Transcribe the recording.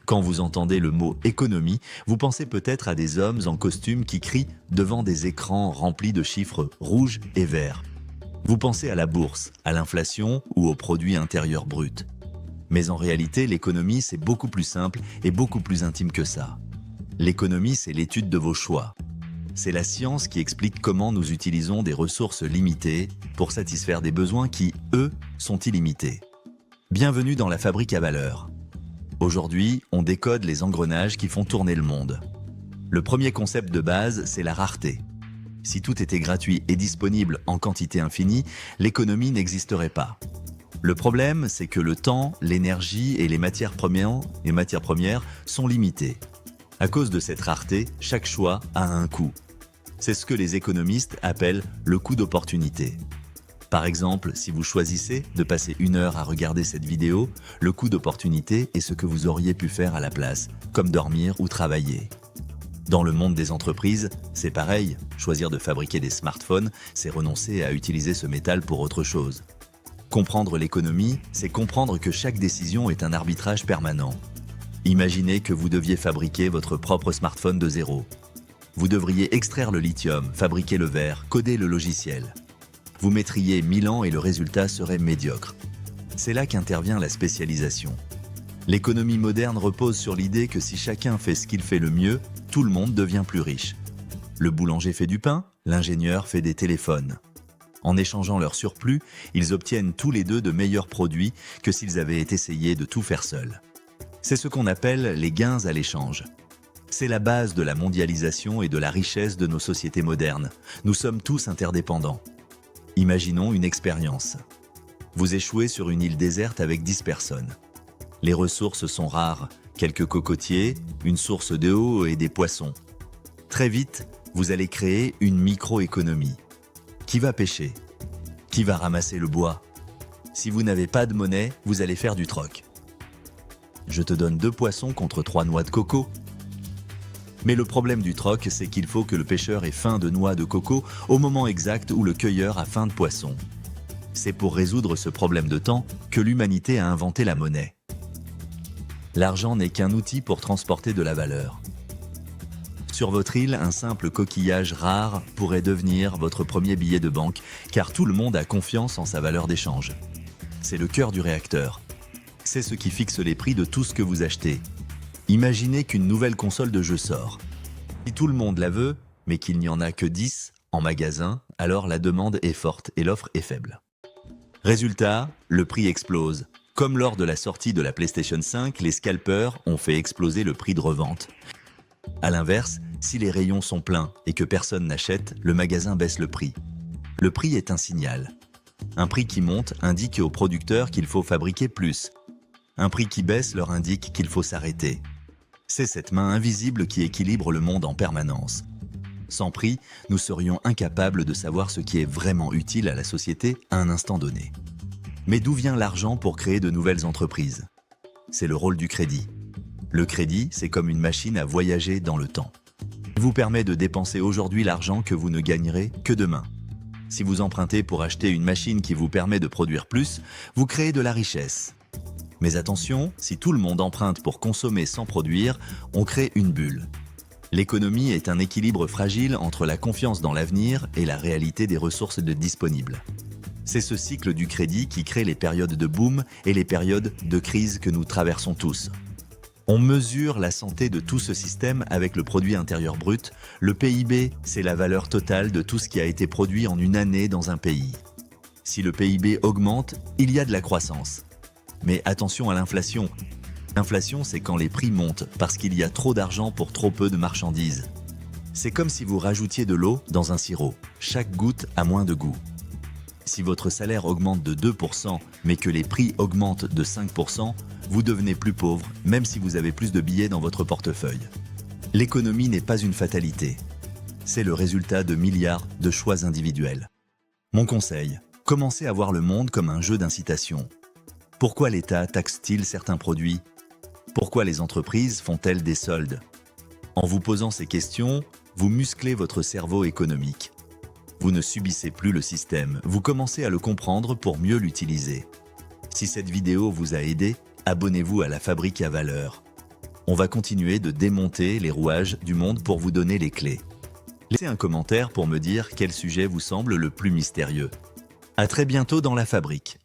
Quand vous entendez le mot économie, vous pensez peut-être à des hommes en costume qui crient devant des écrans remplis de chiffres rouges et verts. Vous pensez à la bourse, à l'inflation ou au produit intérieur brut. Mais en réalité, l'économie, c'est beaucoup plus simple et beaucoup plus intime que ça. L'économie, c'est l'étude de vos choix. C'est la science qui explique comment nous utilisons des ressources limitées pour satisfaire des besoins qui, eux, sont illimités. Bienvenue dans la fabrique à valeur. Aujourd'hui, on décode les engrenages qui font tourner le monde. Le premier concept de base, c'est la rareté. Si tout était gratuit et disponible en quantité infinie, l'économie n'existerait pas. Le problème, c'est que le temps, l'énergie et les matières premières sont limités. À cause de cette rareté, chaque choix a un coût. C'est ce que les économistes appellent le coût d'opportunité. Par exemple, si vous choisissez de passer 1 heure à regarder cette vidéo, le coût d'opportunité est ce que vous auriez pu faire à la place, comme dormir ou travailler. Dans le monde des entreprises, c'est pareil. Choisir de fabriquer des smartphones, c'est renoncer à utiliser ce métal pour autre chose. Comprendre l'économie, c'est comprendre que chaque décision est un arbitrage permanent. Imaginez que vous deviez fabriquer votre propre smartphone de zéro. Vous devriez extraire le lithium, fabriquer le verre, coder le logiciel. Vous mettriez 1000 ans et le résultat serait médiocre. C'est là qu'intervient la spécialisation. L'économie moderne repose sur l'idée que si chacun fait ce qu'il fait le mieux, tout le monde devient plus riche. Le boulanger fait du pain, l'ingénieur fait des téléphones. En échangeant leur surplus, ils obtiennent tous les deux de meilleurs produits que s'ils avaient essayé de tout faire seuls. C'est ce qu'on appelle les gains à l'échange. C'est la base de la mondialisation et de la richesse de nos sociétés modernes. Nous sommes tous interdépendants. Imaginons une expérience. Vous échouez sur une île déserte avec 10 personnes. Les ressources sont rares, quelques cocotiers, une source d'eau et des poissons. Très vite, vous allez créer une microéconomie. Qui va pêcher? Qui va ramasser le bois? Si vous n'avez pas de monnaie, vous allez faire du troc. Je te donne 2 poissons contre 3 noix de coco. Mais le problème du troc, c'est qu'il faut que le pêcheur ait faim de noix de coco au moment exact où le cueilleur a faim de poisson. C'est pour résoudre ce problème de temps que l'humanité a inventé la monnaie. L'argent n'est qu'un outil pour transporter de la valeur. Sur votre île, un simple coquillage rare pourrait devenir votre premier billet de banque, car tout le monde a confiance en sa valeur d'échange. C'est le cœur du réacteur. C'est ce qui fixe les prix de tout ce que vous achetez. Imaginez qu'une nouvelle console de jeu sort. Si tout le monde la veut, mais qu'il n'y en a que 10 en magasin, alors la demande est forte et l'offre est faible. Résultat, le prix explose. Comme lors de la sortie de la PlayStation 5, les scalpers ont fait exploser le prix de revente. A l'inverse, si les rayons sont pleins et que personne n'achète, le magasin baisse le prix. Le prix est un signal. Un prix qui monte indique aux producteurs qu'il faut fabriquer plus. Un prix qui baisse leur indique qu'il faut s'arrêter. C'est cette main invisible qui équilibre le monde en permanence. Sans prix, nous serions incapables de savoir ce qui est vraiment utile à la société à un instant donné. Mais d'où vient l'argent pour créer de nouvelles entreprises? C'est le rôle du crédit. Le crédit, c'est comme une machine à voyager dans le temps. Il vous permet de dépenser aujourd'hui l'argent que vous ne gagnerez que demain. Si vous empruntez pour acheter une machine qui vous permet de produire plus, vous créez de la richesse. Mais attention, si tout le monde emprunte pour consommer sans produire, on crée une bulle. L'économie est un équilibre fragile entre la confiance dans l'avenir et la réalité des ressources disponibles. C'est ce cycle du crédit qui crée les périodes de boom et les périodes de crise que nous traversons tous. On mesure la santé de tout ce système avec le produit intérieur brut. Le PIB, c'est la valeur totale de tout ce qui a été produit en une année dans un pays. Si le PIB augmente, il y a de la croissance. Mais attention à l'inflation. L'inflation, c'est quand les prix montent parce qu'il y a trop d'argent pour trop peu de marchandises. C'est comme si vous rajoutiez de l'eau dans un sirop. Chaque goutte a moins de goût. Si votre salaire augmente de 2%, mais que les prix augmentent de 5%, vous devenez plus pauvre, même si vous avez plus de billets dans votre portefeuille. L'économie n'est pas une fatalité. C'est le résultat de milliards de choix individuels. Mon conseil, commencez à voir le monde comme un jeu d'incitation. Pourquoi l'État taxe-t-il certains produits? Pourquoi les entreprises font-elles des soldes? En vous posant ces questions, vous musclez votre cerveau économique. Vous ne subissez plus le système, vous commencez à le comprendre pour mieux l'utiliser. Si cette vidéo vous a aidé, abonnez-vous à la Fabrique à valeur. On va continuer de démonter les rouages du monde pour vous donner les clés. Laissez un commentaire pour me dire quel sujet vous semble le plus mystérieux. À très bientôt dans la fabrique.